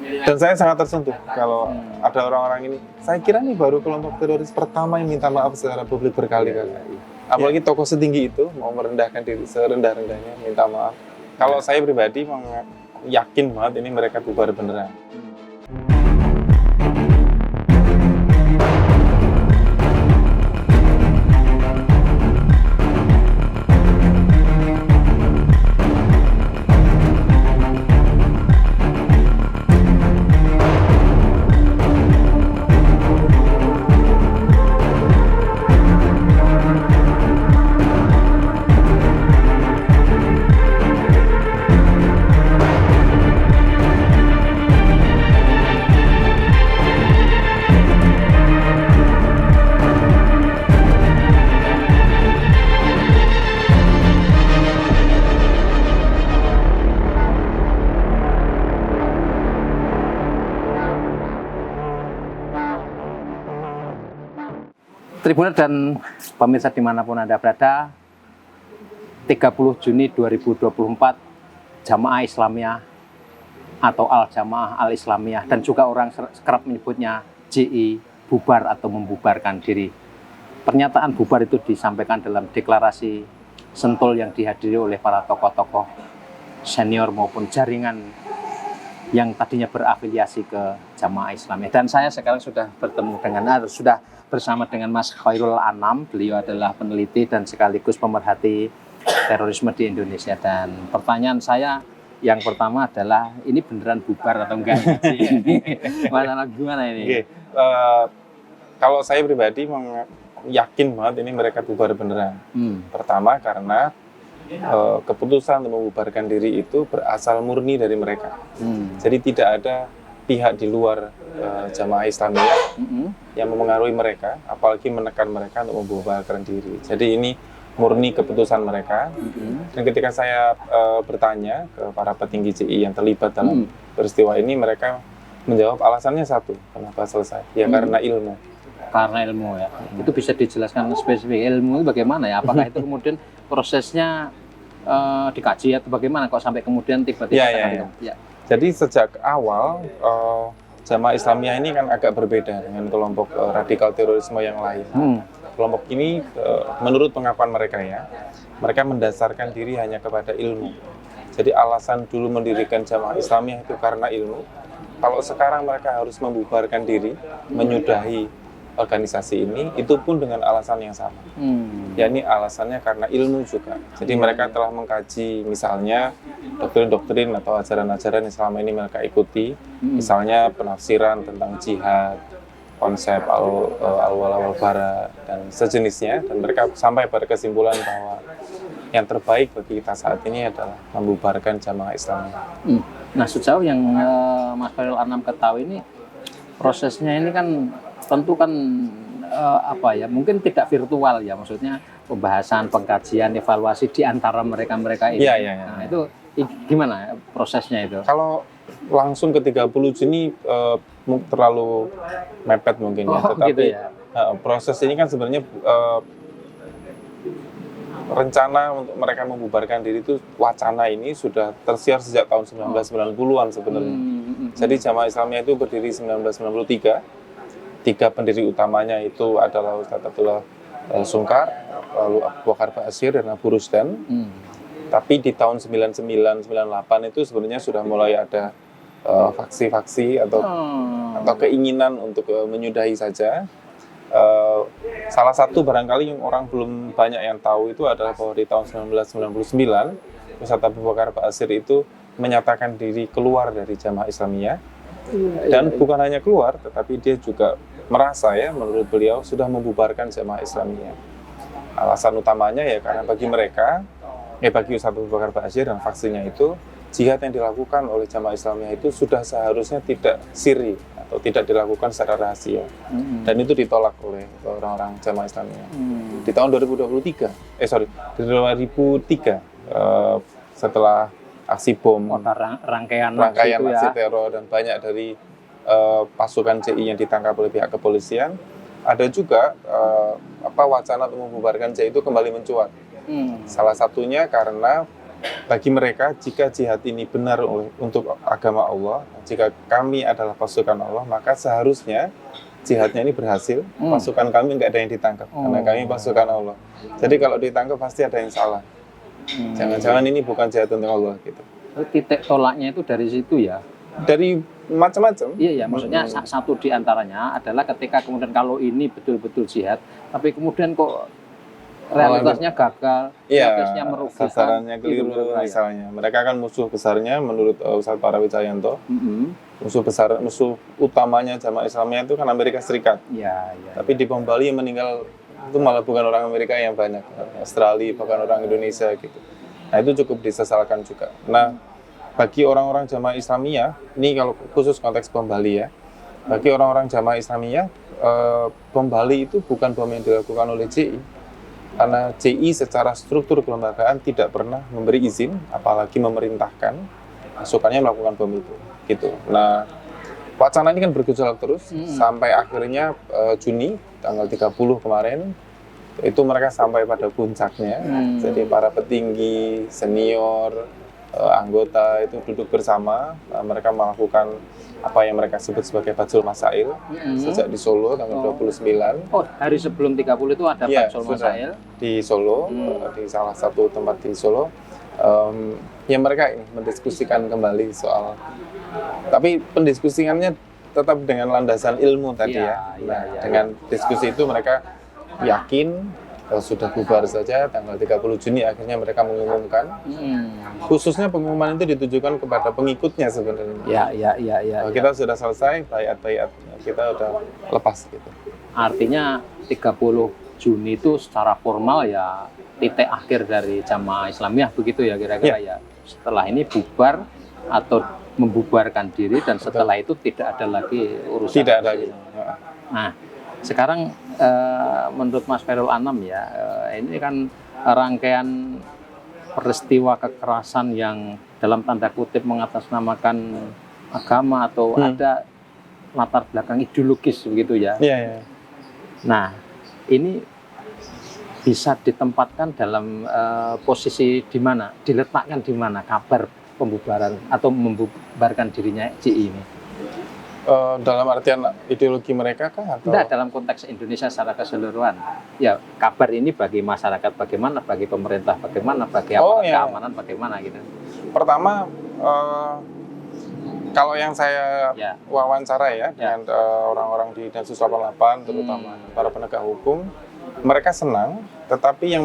Dan saya sangat tersentuh kalau ada orang-orang ini. Saya kira nih baru kelompok teroris pertama yang minta maaf secara publik berkali-kali. Apalagi tokoh setinggi itu mau merendahkan diri serendah-rendahnya minta maaf. Kalau saya pribadi yakin banget ini mereka bubar beneran. Tribuner dan pemirsa dimanapun Anda berada, 30 Juni 2024, Jamaah Islamiyah atau Al-Jamaah Al-Islamiyah dan juga orang kerap menyebutnya JI bubar atau membubarkan diri. Pernyataan bubar itu disampaikan dalam deklarasi Sentul yang dihadiri oleh para tokoh-tokoh senior maupun jaringan yang tadinya berafiliasi ke Jamaah Islamiyah. Dan saya sekarang sudah bersama dengan Mas Khairul Anam. Beliau adalah peneliti dan sekaligus pemerhati terorisme di Indonesia. Dan pertanyaan saya yang pertama adalah, ini beneran bubar atau enggak? Gimana ini? Okay. Kalau saya pribadi yakin banget ini mereka bubar beneran. Pertama karena keputusan untuk membubarkan diri itu berasal murni dari mereka. Jadi tidak ada pihak di luar Jamaah Islamiyah yang memengaruhi mereka, apalagi menekan mereka untuk membubarkan diri. Jadi ini murni keputusan mereka. Dan ketika saya bertanya ke para petinggi JI yang terlibat dalam peristiwa ini, mereka menjawab alasannya satu, kenapa selesai? Ya karena ilmu. Karena ilmu ya. Itu bisa dijelaskan spesifik ilmu itu bagaimana ya? Apakah itu kemudian prosesnya dikaji atau bagaimana kok sampai kemudian tiba-tiba ya. Jadi sejak awal Jamaah Islamiyah ini kan agak berbeda dengan kelompok radikal terorisme yang lain. Kelompok ini menurut pengakuan mereka ya, mereka mendasarkan diri hanya kepada ilmu. Jadi alasan dulu mendirikan Jamaah Islamiyah itu karena ilmu. Kalau sekarang mereka harus membubarkan diri, menyudahi organisasi ini, itu pun dengan alasan yang sama. Yakni alasannya karena ilmu juga. Jadi mereka telah mengkaji misalnya doktrin-doktrin atau ajaran-ajaran yang selama ini mereka ikuti, misalnya penafsiran tentang jihad, konsep al-wala wal bara dan sejenisnya, dan mereka sampai pada kesimpulan bahwa yang terbaik bagi kita saat ini adalah membubarkan Jamaah Islamiyah. Nah, sejauh yang Mas Khairul Anam ketahui ini, prosesnya ini kan tentu kan mungkin tidak virtual ya, maksudnya pembahasan, pengkajian, evaluasi di antara mereka-mereka ini. Nah, itu gimana prosesnya itu? Kalau langsung ke 30 Juni terlalu mepet mungkin ya, tetapi gitu ya? Proses ini kan sebenarnya rencana untuk mereka membubarkan diri itu, wacana ini sudah tersiar sejak tahun 1990-an sebenarnya. Jadi Jamaah Islamiyah itu berdiri 1993. 3 pendiri utamanya itu adalah Ustadz Abdullah Sungkar, lalu Abu Bakar Ba'asyir dan Abu Rusdan. Tapi di tahun 99-98 itu sebenarnya sudah mulai ada faksi-faksi atau keinginan untuk menyudahi saja. Salah satu barangkali yang orang belum banyak yang tahu itu adalah bahwa di tahun 1999 Ustadz Abu Bakar Ba'asyir itu menyatakan diri keluar dari Jamaah Islamiyah. Dan bukan hanya keluar, tetapi dia juga merasa ya, menurut beliau sudah membubarkan Jamaah Islamiyah. Alasan utamanya ya karena bagi mereka, bagi Ustadz Abu Bakar Ba'asyir dan faksinya itu, jihad yang dilakukan oleh Jamaah Islamiyah itu sudah seharusnya tidak siri atau tidak dilakukan secara rahasia. Dan itu ditolak oleh orang-orang Jamaah Islamiyah. Di tahun 2003, setelah aksi bom, rangkaian aksi teror dan banyak dari pasukan JI yang ditangkap oleh pihak kepolisian, ada juga wacana untuk membubarkan JI itu kembali mencuat. Salah satunya karena bagi mereka jika jihad ini benar untuk agama Allah, jika kami adalah pasukan Allah, maka seharusnya jihadnya ini berhasil. Pasukan kami nggak ada yang ditangkap karena kami pasukan Allah. Jadi kalau ditangkap pasti ada yang salah. Jangan-jangan ini bukan jihad untuk Allah gitu. Titik tolaknya itu dari situ ya? Dari macam-macam. Iya, maksudnya satu di antaranya adalah ketika kemudian kalau ini betul-betul jihad, tapi kemudian kok realitasnya gagal, realitasnya merugikan, sasarannya keliru misalnya. Mereka kan musuh besarnya menurut Ustadz Parawijayanto. Musuh utamanya jamaah Islamiyah itu kan Amerika Serikat. Ya. Tapi di bom Bali yang meninggal itu malah bukan orang Amerika yang banyak, Australia, bahkan orang Indonesia gitu. Nah itu cukup disesalkan juga. Nah bagi orang-orang jamaah Islamiyah, ini kalau khusus konteks bom Bali ya, bagi orang-orang jamaah Islamiyah, bom Bali itu bukan bom yang dilakukan oleh JI. Karena JI secara struktur kelembagaan tidak pernah memberi izin, apalagi memerintahkan pasukannya melakukan bom itu. Gitu. Nah, wacana ini kan bergejolak terus sampai akhirnya Juni tanggal 30 kemarin itu mereka sampai pada puncaknya. Jadi para petinggi, senior, anggota itu duduk bersama, mereka melakukan apa yang mereka sebut sebagai Bajul Masail sejak di Solo tanggal 29. Oh, hari sebelum 30 itu ada Bajul Masail di Solo, di salah satu tempat di Solo. Yang mereka ini mendiskusikan kembali soal, tapi pendiskusiannya tetap dengan landasan ilmu tadi dengan diskusi itu mereka yakin sudah bubar saja tanggal 30 Juni akhirnya mereka mengumumkan. Khususnya pengumuman itu ditujukan kepada pengikutnya sebenarnya. Kita sudah selesai bayat-bayat, kita udah lepas gitu. Artinya 30 Juni itu secara formal ya titik akhir dari jamaah Islamiyah begitu ya kira-kira ya. Setelah ini bubar atau membubarkan diri dan setelah itu tidak ada lagi urusan. Tidak ada lagi. Nah, sekarang menurut Mas Khairul Anam ya, ini kan rangkaian peristiwa kekerasan yang dalam tanda kutip mengatasnamakan agama atau ada latar belakang ideologis begitu ya. Nah, ini bisa ditempatkan dalam posisi di mana, diletakkan di mana kabar pembubaran atau membubarkan dirinya JI ini? Dalam artian ideologi mereka kah? Atau? Tidak, dalam konteks Indonesia secara keseluruhan. Ya, kabar ini bagi masyarakat bagaimana, bagi pemerintah bagaimana, bagi aparat keamanan bagaimana gitu. Pertama, kalau yang saya wawancara ya dengan orang-orang di Densus 88, terutama para penegak hukum, mereka senang, tetapi yang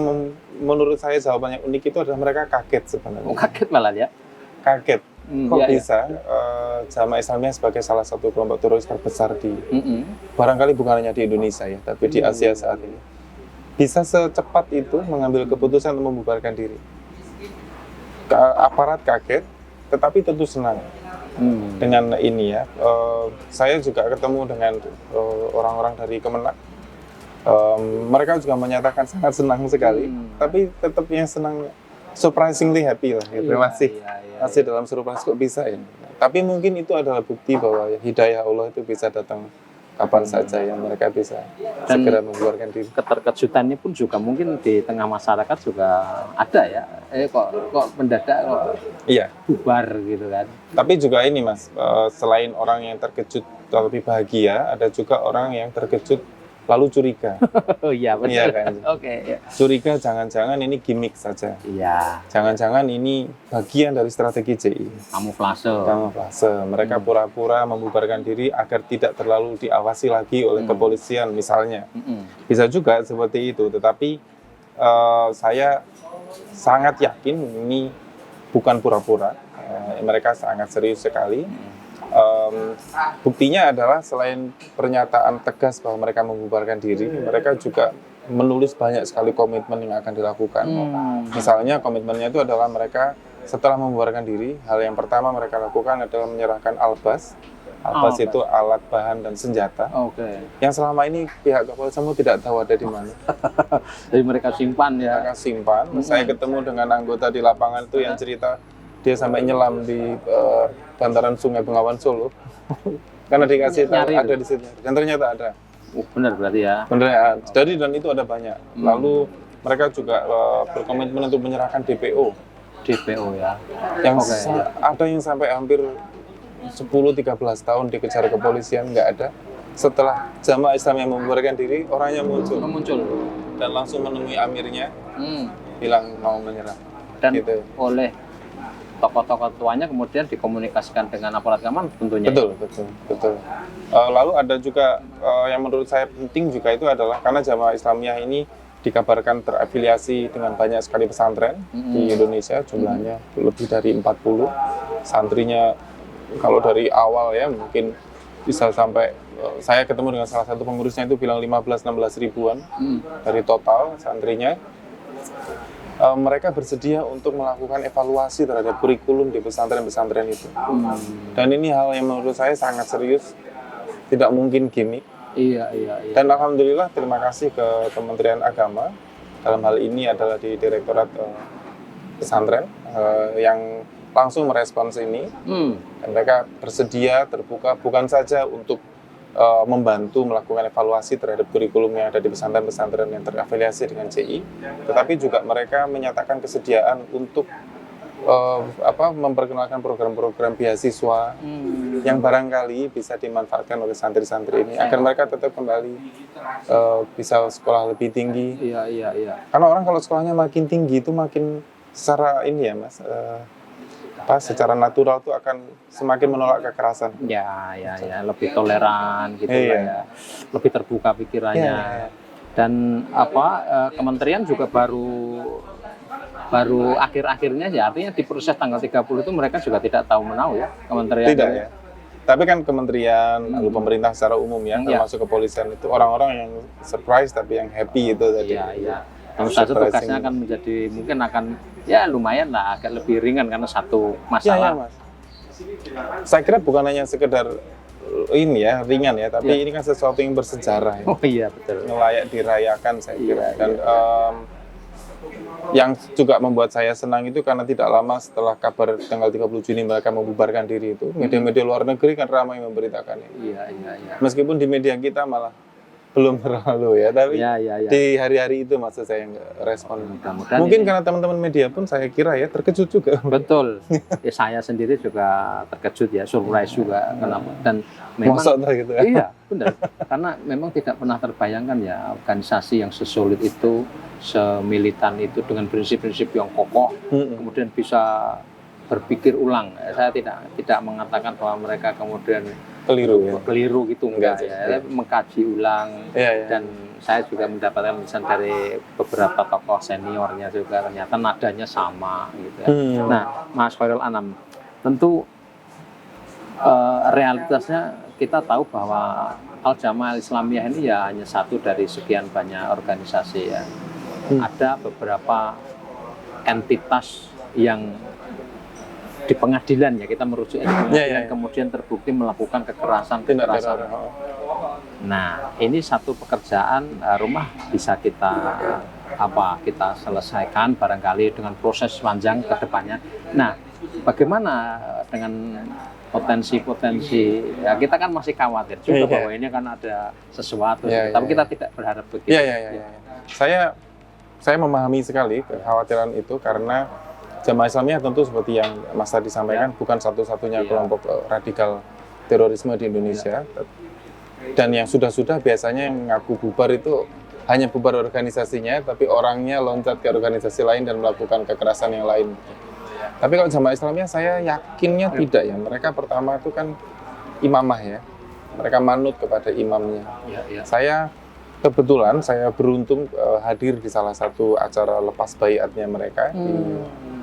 menurut saya jawabannya unik itu adalah mereka kaget sebenarnya. Kaget malah ya? Kaget. Kok bisa jamaah Islamiyah sebagai salah satu kelompok teroris terbesar di barangkali bukan hanya di Indonesia ya, tapi di Asia saat ini bisa secepat itu mengambil keputusan untuk membubarkan diri. Aparat kaget, tetapi tentu senang dengan ini ya. Saya juga ketemu dengan orang-orang dari Kemenak. Mereka juga menyatakan sangat senang sekali, tapi tetap yang senang surprisingly happy lah gitu. Masih dalam surprise kok bisa ya. Tapi mungkin itu adalah bukti bahwa hidayah Allah itu bisa datang kapan saja yang mereka bisa segera membubarkan diri. Keterkejutannya pun juga mungkin di tengah masyarakat juga ada ya. Kok mendadak kok bubar gitu kan. Tapi juga ini Mas, selain orang yang terkejut lebih bahagia, ada juga orang yang terkejut lalu curiga. Oh iya benar. Iya kan? Curiga jangan-jangan ini gimmick saja. Iya. Jangan-jangan ini bagian dari strategi JI. Kamuflase. Mereka pura-pura membubarkan diri agar tidak terlalu diawasi lagi oleh kepolisian misalnya. Bisa juga seperti itu. Tetapi saya sangat yakin ini bukan pura-pura. Mereka sangat serius sekali. Buktinya adalah selain pernyataan tegas bahwa mereka membubarkan diri, mereka juga menulis banyak sekali komitmen yang akan dilakukan. Misalnya komitmennya itu adalah mereka setelah membubarkan diri, hal yang pertama mereka lakukan adalah menyerahkan albas. Albas itu alat bahan dan senjata. Yang selama ini pihak kepolisian tidak tahu ada di mana. Jadi mereka simpan ya. Mereka simpan. Saya ketemu dengan anggota di lapangan itu yang cerita dia sampai nyelam di bantaran Sungai Bengawan Solo karena dikasih tahu ada di situ dan ternyata ada. Benar berarti ya. Benar ya. Jadi dan itu ada banyak. Lalu mereka juga berkomitmen untuk menyerahkan DPO DPO ya. Yang Oke, ya. ada yang sampai hampir 10-13 tahun dikejar kepolisian, nggak ada. Setelah Jamaah Islam yang membubarkan diri, orangnya muncul Muncul. dan langsung menemui amirnya, Hmm. bilang mau menyerah. Dan Gitu. oleh tokoh-tokoh tuanya kemudian dikomunikasikan dengan aparat keamanan tentunya. Betul. Lalu ada juga yang menurut saya penting juga itu adalah karena Jamaah Islamiyah ini dikabarkan terafiliasi dengan banyak sekali pesantren di Indonesia, jumlahnya lebih dari 40. Santrinya kalau dari awal ya mungkin bisa sampai saya ketemu dengan salah satu pengurusnya itu bilang 15-16 ribuan dari total santrinya. Mereka bersedia untuk melakukan evaluasi terhadap kurikulum di pesantren-pesantren itu. Dan ini hal yang menurut saya sangat serius, tidak mungkin gimmick. Iya. Dan alhamdulillah terima kasih ke Kementerian Agama, dalam hal ini adalah di Direktorat Pesantren yang langsung merespons ini. Dan mereka bersedia terbuka bukan saja untuk membantu melakukan evaluasi terhadap kurikulum yang ada di pesantren-pesantren yang terafiliasi dengan CI, tetapi juga mereka menyatakan kesediaan untuk memperkenalkan program-program beasiswa yang barangkali bisa dimanfaatkan oleh santri-santri ini agar mereka tetap kembali bisa sekolah lebih tinggi. Iya. Karena orang kalau sekolahnya makin tinggi itu makin secara ini ya Mas, secara natural tuh akan semakin menolak kekerasan. Ya, lebih toleran gitu Iya. lah ya. Lebih terbuka pikirannya. Iya. Dan kementerian juga baru akhir-akhirnya ya, artinya di proses tanggal 30 itu mereka juga tidak tahu menau ya, kementerian. Tidak ya. Tapi kan kementerian, lalu pemerintah secara umum ya, termasuk kepolisian itu orang-orang yang surprise tapi yang happy itu tadi. Iya. Tentu saja tugasnya akan menjadi, mungkin akan ya lumayan lah, agak lebih ringan karena satu masalah. Mas. Saya kira bukan hanya sekedar ini ya, ringan ya, tapi ini kan sesuatu yang bersejarah ya. Oh iya, betul. Layak dirayakan saya kira. Iya. Dan yang juga membuat saya senang itu karena tidak lama setelah kabar tanggal 30 Juni mereka membubarkan diri itu, media-media luar negeri kan ramai memberitakannya. Iya. Meskipun di media kita malah belum terlalu ya, tapi Iya. di hari-hari itu maksud saya nggak respon. Mudah-mudahan Mungkin ini- karena teman-teman media pun saya kira ya terkejut juga. Betul. Ya, saya sendiri juga terkejut ya, surprise juga. Kenapa? Dan memang Masa gitu ya. iya, benar. Karena memang tidak pernah terbayangkan ya organisasi yang sesolid itu, semilitan itu dengan prinsip-prinsip yang kokoh, kemudian bisa berpikir ulang. Saya tidak mengatakan bahwa mereka kemudian Keliru ya. keliru gitu, enggak Enggak, ya. ya. Tapi mengkaji ulang. Iya. Dan saya juga mendapatkan pesan dari beberapa tokoh seniornya juga, ternyata nadanya sama gitu ya. Nah, Mas Khairul Anam, tentu realitasnya kita tahu bahwa Al-Jamaah Al-Islamiyah ini ya hanya satu dari sekian banyak organisasi ya. Ada beberapa entitas yang di pengadilan ya, kita merujuk di pengadilan, kemudian terbukti melakukan kekerasan. Nah, ini satu pekerjaan rumah bisa kita selesaikan barangkali dengan proses panjang ke depannya. Nah, bagaimana dengan potensi ya, kita kan masih khawatir juga bahwa ini kan ada sesuatu, tapi kita tidak berharap begitu. Saya memahami sekali kekhawatiran itu karena Jamaah Islamiyah tentu seperti yang Mas tadi sampaikan bukan satu-satunya kelompok radikal terorisme di Indonesia. Dan yang sudah-sudah biasanya yang ngaku bubar itu hanya bubar organisasinya, tapi orangnya loncat ke organisasi lain dan melakukan kekerasan yang lain. Tapi kalau Jamaah Islamiyah saya yakinnya tidak ya. Mereka pertama itu kan imamah ya. Mereka manut kepada imamnya. Saya kebetulan saya beruntung hadir di salah satu acara lepas baiatnya mereka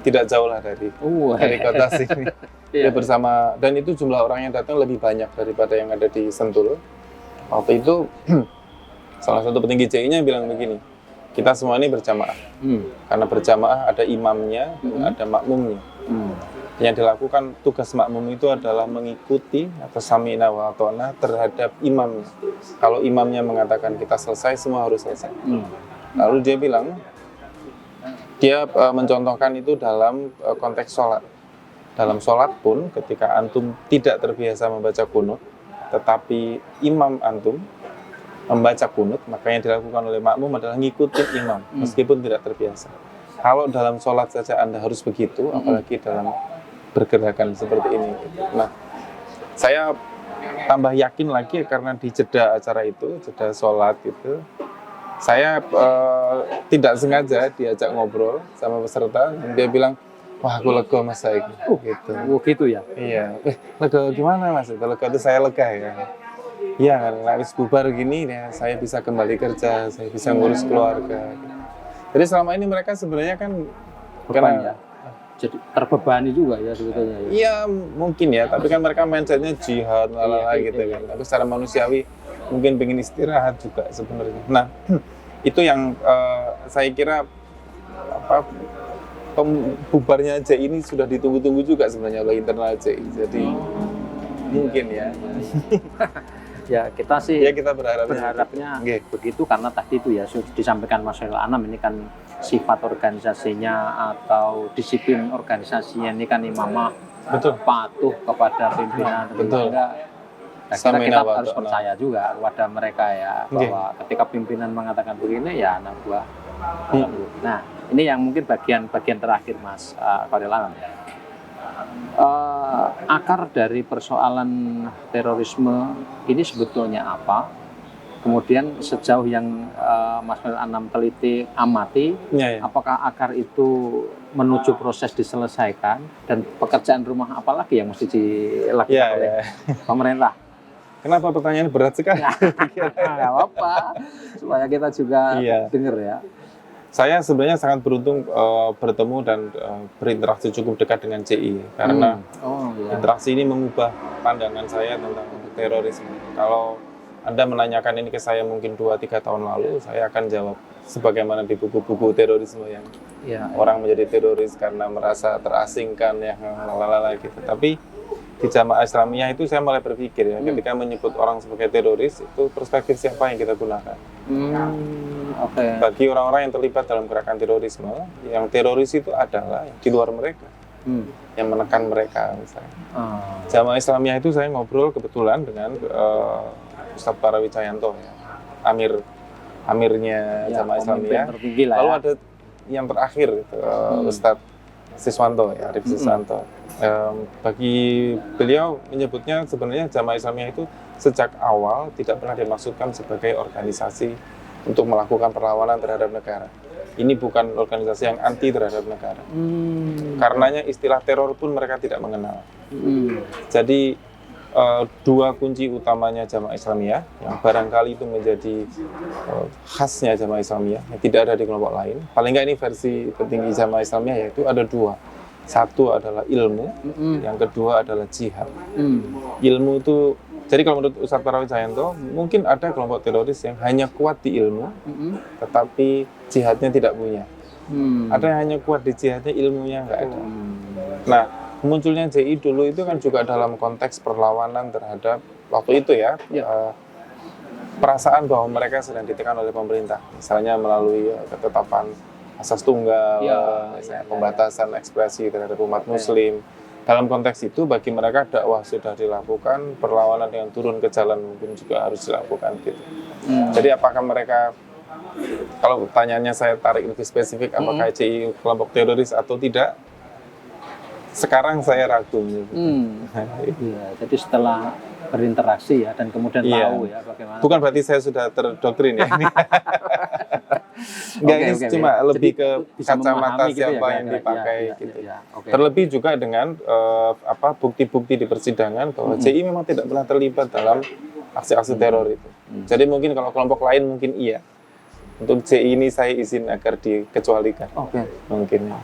tidak jauh lah dari kota sini. Dia bersama, dan itu jumlah orang yang datang lebih banyak daripada yang ada di Sentul. Waktu itu salah satu petinggi CI-nya bilang begini, kita semua ini berjamaah. Karena berjamaah ada imamnya, ada makmumnya. Yang dilakukan tugas makmum itu adalah mengikuti atau sami'na wa ata'na terhadap imamnya. Kalau imamnya mengatakan kita selesai, semua harus selesai. Lalu dia bilang, dia mencontohkan itu dalam konteks sholat. Dalam sholat pun ketika antum tidak terbiasa membaca kunut, tetapi imam antum membaca kunut, maka yang dilakukan oleh makmum adalah ngikutin imam, meskipun tidak terbiasa. Kalau dalam sholat saja Anda harus begitu, apalagi dalam bergerakan seperti ini. Nah, saya tambah yakin lagi karena di jeda acara itu, jeda sholat gitu, saya tidak sengaja diajak ngobrol sama peserta, dan dia bilang, wah aku lega Mas Saik, gitu. Oh gitu ya. Iya, lega gimana Mas? Kalau lega itu saya lega ya. Iya kan, habis bubar gini ya, saya bisa kembali kerja, saya bisa ngurus keluarga. Jadi selama ini mereka sebenarnya kan Beban ya. Jadi terbebani juga ya sebetulnya ya. Iya mungkin ya, tapi kan mereka mindsetnya jihad lalala gitu kan. Tapi secara manusiawi mungkin pengen istirahat juga sebenarnya. Nah itu yang saya kira apa bubarnya JI ini sudah ditunggu-tunggu juga sebenarnya oleh internal JI. Jadi mungkin ya. Ya kita sih Ya kita berharapnya begitu karena tadi itu ya sudah disampaikan Mas Khairul Anam, ini kan sifat organisasinya atau disiplin organisasinya ini kan imamah, betul, patuh kepada pimpinan. betul. Nah, kita harus percaya juga kepada mereka ya bahwa ketika pimpinan mengatakan begini ya anak buah. Nah ini yang mungkin bagian terakhir Mas Khairul Anam. Akar dari persoalan terorisme ini sebetulnya apa? Kemudian sejauh yang Mas Khairul Anam teliti, amati, apakah akar itu menuju proses diselesaikan dan pekerjaan rumah apa lagi yang mesti dilakukan oleh pemerintah? Kenapa pertanyaan berat sekali? Nggak apa-apa, supaya kita juga dengar ya. Saya sebenarnya sangat beruntung bertemu dan berinteraksi cukup dekat dengan CI karena interaksi ini mengubah pandangan saya tentang terorisme. Kalau Anda menanyakan ini ke saya mungkin 2-3 tahun lalu, saya akan jawab sebagaimana di buku-buku terorisme yang orang menjadi teroris karena merasa terasingkan ya lalala gitu. Tapi di Jamaah Islamiyah itu saya mulai berpikir ya, ketika menyebut orang sebagai teroris itu perspektif siapa yang kita gunakan. Bagi orang-orang yang terlibat dalam gerakan terorisme, yang teroris itu adalah di luar mereka, yang menekan mereka misalnya. Jamaah Islamiyah itu saya ngobrol kebetulan dengan Ustadz Parawi Cayanto, ya, amirnya Jamaah Islamiyah. Lalu ada yang terakhir Ustadz Siswanto, ya, Arif Siswanto. Bagi beliau menyebutnya sebenarnya Jamaah Islamiyah itu sejak awal tidak pernah dimaksudkan sebagai organisasi untuk melakukan perlawanan terhadap negara. Ini bukan organisasi yang anti terhadap negara. Karenanya istilah teror pun mereka tidak mengenal. Jadi dua kunci utamanya Jamaah Islamiyah yang barangkali itu menjadi khasnya Jamaah Islamiyah yang tidak ada di kelompok lain. Paling nggak ini versi petinggi Jamaah Islamiyah, yaitu ada dua. Satu adalah ilmu, yang kedua adalah jihad. Ilmu itu, jadi kalau menurut Ustadz Parawi Cayanto, mungkin ada kelompok teroris yang hanya kuat di ilmu, tetapi jihadnya tidak punya. Ada yang hanya kuat di jihadnya, ilmunya nggak ada. Nah, munculnya JI dulu itu kan juga dalam konteks perlawanan terhadap waktu itu ya, perasaan bahwa mereka sedang ditekan oleh pemerintah, misalnya melalui ketetapan asas tunggal, pembatasan ekspresi terhadap umat Muslim. Dalam konteks itu, bagi mereka dakwah sudah dilakukan, perlawanan dengan turun ke jalan mungkin juga harus dilakukan gitu. Jadi apakah mereka, kalau pertanyaannya saya tarik lebih spesifik, apakah JI kelompok teroris atau tidak? Sekarang saya ragu. Jadi setelah berinteraksi ya dan kemudian tahu ya bagaimana. Bukan berarti saya sudah terdoktrin ya. Enggak, ini cuma lebih ke kacamata siapa yang dipakai gitu. Terlebih juga dengan bukti-bukti di persidangan bahwa JI memang tidak pernah terlibat dalam aksi-aksi teror itu. Jadi mungkin kalau kelompok lain mungkin iya. Untuk JI ini saya izin agar dikecualikan. Mungkin.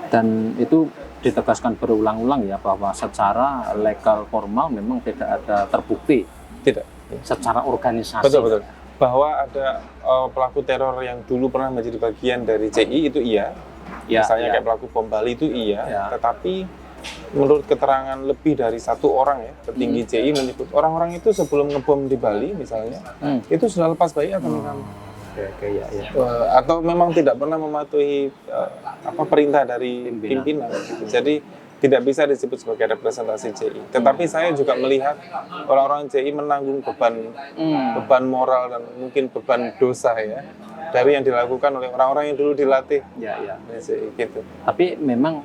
Dan itu ditegaskan berulang-ulang ya bahwa secara legal formal memang tidak ada terbukti. Tidak. Secara organisasi. Betul. Bahwa ada pelaku teror yang dulu pernah menjadi bagian dari JI itu iya. Misalnya kayak pelaku bom Bali itu iya. Tetapi menurut keterangan lebih dari satu orang ya, petinggi JI menyebut orang-orang itu sebelum ngebom di Bali misalnya, itu sudah lepas bayat sama kami. Atau memang tidak pernah mematuhi perintah dari pimpinan. Jadi tidak bisa disebut sebagai representasi JI. Tetapi saya juga melihat orang-orang JI menanggung beban moral dan mungkin beban dosa ya dari yang dilakukan oleh orang-orang yang dulu dilatih. Ya, ya. Gitu. Tapi memang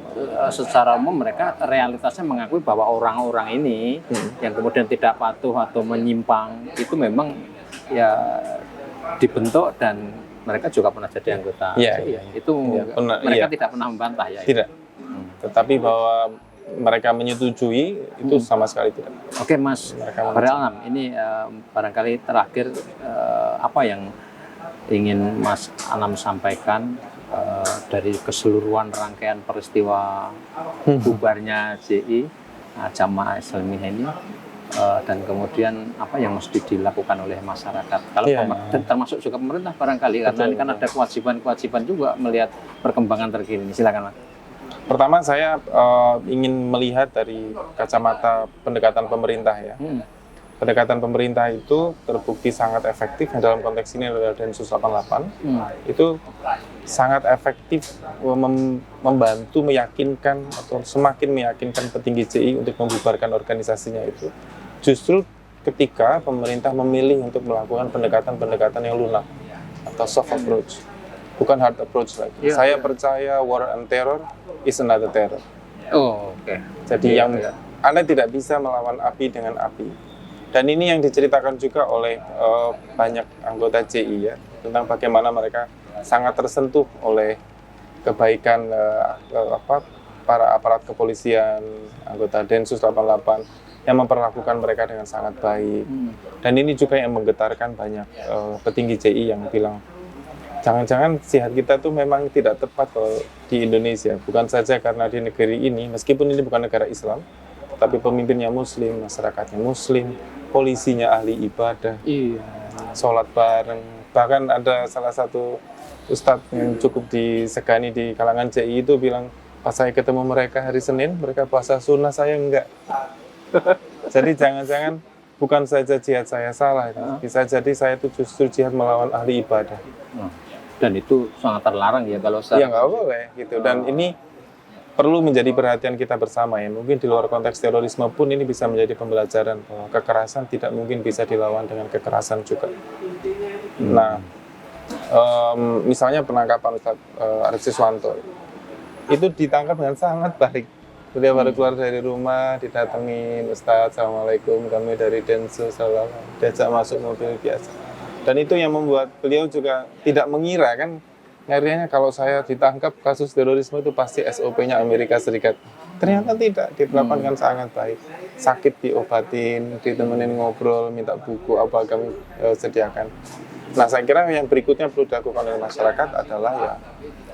secara umum mereka realitasnya mengakui bahwa orang-orang ini yang kemudian tidak patuh atau menyimpang itu memang ya dibentuk dan mereka juga pernah jadi anggota. Iya. Itu mereka tidak pernah membantah ya. Tidak. Tetapi bahwa mereka menyetujui itu sama sekali tidak. Oke Mas Bahril Anam, ini barangkali terakhir apa yang ingin Mas Anam sampaikan dari keseluruhan rangkaian peristiwa bubarnya JI Jamaah Islamiyah ini dan kemudian apa yang mesti dilakukan oleh masyarakat kalau termasuk juga pemerintah barangkali karena ini kan ada kewajiban juga melihat perkembangan terkini ini. Silakan Mas. Pertama saya ingin melihat dari kacamata pendekatan pemerintah ya. Pendekatan pemerintah itu terbukti sangat efektif dalam konteks ini adalah Densus 88. Itu sangat efektif membantu meyakinkan atau semakin meyakinkan petinggi JI untuk membubarkan organisasinya itu. Justru ketika pemerintah memilih untuk melakukan pendekatan-pendekatan yang lunak atau soft approach, bukan hard approach lagi. Saya percaya war and terror is another terror. Oke. Jadi Anda tidak bisa melawan api dengan api. Dan ini yang diceritakan juga oleh banyak anggota JI ya, tentang bagaimana mereka sangat tersentuh oleh kebaikan para aparat kepolisian, anggota Densus 88 yang memperlakukan mereka dengan sangat baik. Dan ini juga yang menggetarkan banyak petinggi JI yang bilang, jangan-jangan jihad kita tuh memang tidak tepat kalau di Indonesia. Bukan saja karena di negeri ini, meskipun ini bukan negara Islam, tapi pemimpinnya Muslim, masyarakatnya Muslim, polisinya ahli ibadah, sholat bareng. Bahkan ada salah satu ustadz yang cukup disegani di kalangan JI itu bilang, pas saya ketemu mereka hari Senin, mereka puasa sunnah, saya enggak. Jadi jangan-jangan bukan saja jihad saya salah, bisa jadi saya itu justru jihad melawan ahli ibadah. Dan itu sangat terlarang ya kalau saya. Ya nggak boleh gitu. Dan ini perlu menjadi perhatian kita bersama ya. Mungkin di luar konteks terorisme pun ini bisa menjadi pembelajaran bahwa kekerasan tidak mungkin bisa dilawan dengan kekerasan juga. Nah, misalnya penangkapan Ustadz Arief Siswanto itu ditangkap dengan sangat baik. Beliau baru keluar dari rumah, didatengin, Ustadz, Assalamualaikum, kami dari Densus, diajak masuk mobil biasa. Dan itu yang membuat beliau juga tidak mengira kan, akhirnya kalau saya ditangkap kasus terorisme itu pasti SOP-nya Amerika Serikat. Ternyata tidak, diperlakukan kan sangat baik. Sakit diobatin, ditemenin ngobrol, minta buku, apa kami sediakan. Nah saya kira yang berikutnya perlu dilakukan oleh masyarakat adalah ya,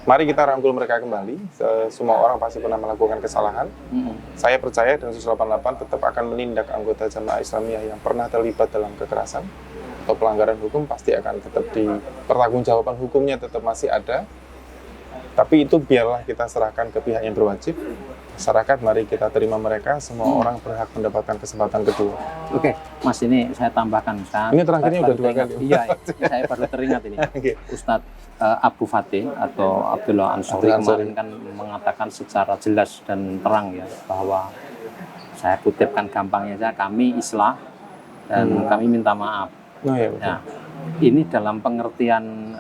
mari kita rangkul mereka kembali. Semua orang pasti pernah melakukan kesalahan. Saya percaya Densus 88 tetap akan menindak anggota Jamaah Islamiyah yang pernah terlibat dalam kekerasan atau pelanggaran hukum, pasti akan tetap pertanggungjawaban hukumnya tetap masih ada. Tapi itu biarlah kita serahkan ke pihak yang berwajib. Masyarakat, mari kita terima mereka. Semua orang berhak mendapatkan kesempatan kedua. Oke, Mas, ini saya tambahkan. Ini terakhirnya udah 2 kali. Iya, saya baru teringat ini. Ustadz Abu Fatih atau Abdullah Ansori kemarin kan mengatakan secara jelas dan terang ya bahwa, saya kutipkan gampangnya saja, kami islah dan kami minta maaf. Nah, ini dalam pengertian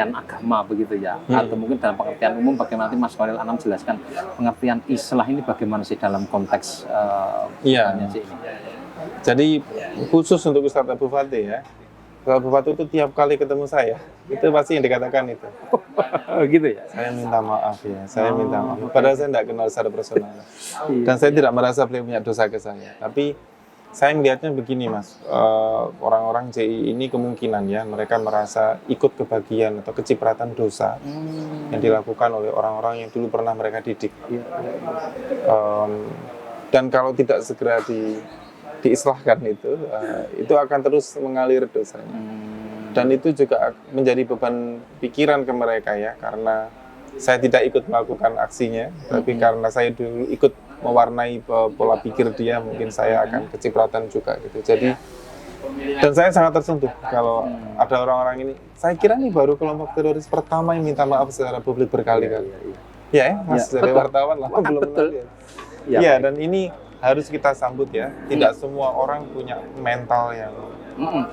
agama begitu ya, atau mungkin dalam pengertian umum bagaimana Mas Bahril Anam jelaskan pengertian islah ini bagaimana sih dalam konteks ini. Jadi khusus untuk Ustadz Abu Fatih ya, Ustadz Abu Fatih itu tiap kali ketemu saya itu pasti yang dikatakan itu. Gitu ya. Saya minta maaf ya, saya minta maaf. Padahal saya tidak kenal secara personal dan saya tidak merasa beliau punya dosa ke saya. Tapi saya melihatnya begini Mas, orang-orang JI ini kemungkinan ya mereka merasa ikut kebagian atau kecipratan dosa yang dilakukan oleh orang-orang yang dulu pernah mereka didik. Dan kalau tidak segera diislahkan itu akan terus mengalir dosanya. Dan itu juga menjadi beban pikiran ke mereka ya, karena saya tidak ikut melakukan aksinya, tapi karena saya dulu ikut mewarnai pola pikir dia, mungkin saya akan kecipratan juga gitu. Jadi, dan saya sangat tersentuh kalau ada orang-orang ini. Saya kira ini baru kelompok teroris pertama yang minta maaf secara publik berkali-kali. Ya, Mas, dari wartawan lah belum. Betul. Ya, dan ini harus kita sambut ya. Tidak semua orang punya mental yang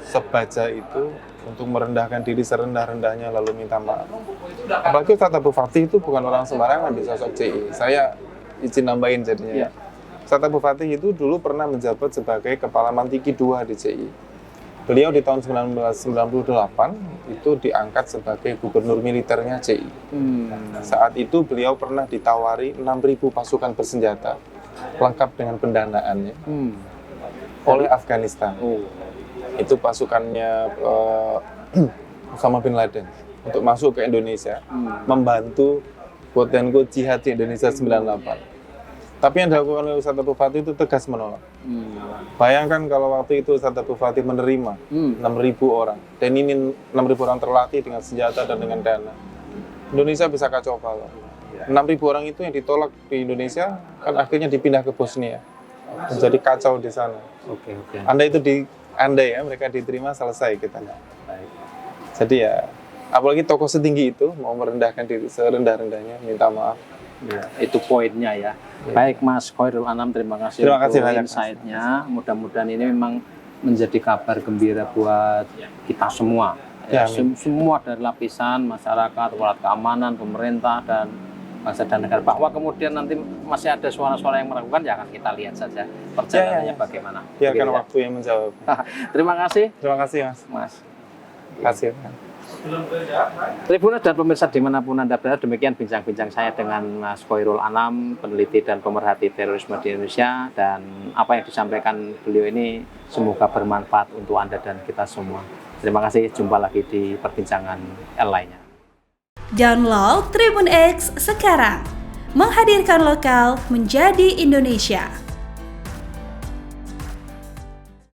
sebaja itu untuk merendahkan diri serendah-rendahnya lalu minta maaf. Apalagi Ustadz Abu Fatih itu bukan orang sembarangan di sosok CI. Saya izin nambahin jadinya. Ustadz Abu Fatih itu dulu pernah menjabat sebagai Kepala Mantiki II di CI. Beliau di tahun 1998 itu diangkat sebagai gubernur militernya CI. Saat itu beliau pernah ditawari 6.000 pasukan bersenjata lengkap dengan pendanaannya oleh Afghanistan. Itu pasukannya Osama bin Laden untuk masuk ke Indonesia, membantu quote-unquote jihad di Indonesia 98. Tapi yang dilakukan oleh Ustadz Abu Fatih itu tegas menolak. Bayangkan kalau waktu itu Ustadz Abu Fatih menerima 6.000 orang, dan ini 6.000 orang terlatih dengan senjata dan dengan dana. Indonesia bisa kacau balau. 6.000 orang itu yang ditolak di Indonesia kan akhirnya dipindah ke Bosnia, menjadi kacau di sana. Andai itu andai ya mereka diterima, selesai kita. Jadi ya, apalagi tokoh setinggi itu mau merendahkan diri serendah-rendahnya, minta maaf. Ya, itu poinnya ya. Baik Mas Khairul Anam, terima kasih untuk insight-nya. Mudah-mudahan ini memang menjadi kabar gembira buat kita semua. Ya, semua dari lapisan masyarakat, aparat keamanan, pemerintah, dan bangsa dan negara. Bahwa kemudian nanti masih ada suara-suara yang meragukan, ya akan kita lihat saja perjalanannya bagaimana. Ya, kan waktu yang menjawab. Terima kasih. Terima kasih Mas. Terima kasih. Tribuners dan pemirsa dimanapun Anda berada, demikian bincang-bincang saya dengan Mas Khairul Anam, peneliti dan pemerhati terorisme di Indonesia, dan apa yang disampaikan beliau ini semoga bermanfaat untuk Anda dan kita semua. Terima kasih, jumpa lagi di perbincangan lainnya. Download Tribun X sekarang, menghadirkan lokal menjadi Indonesia.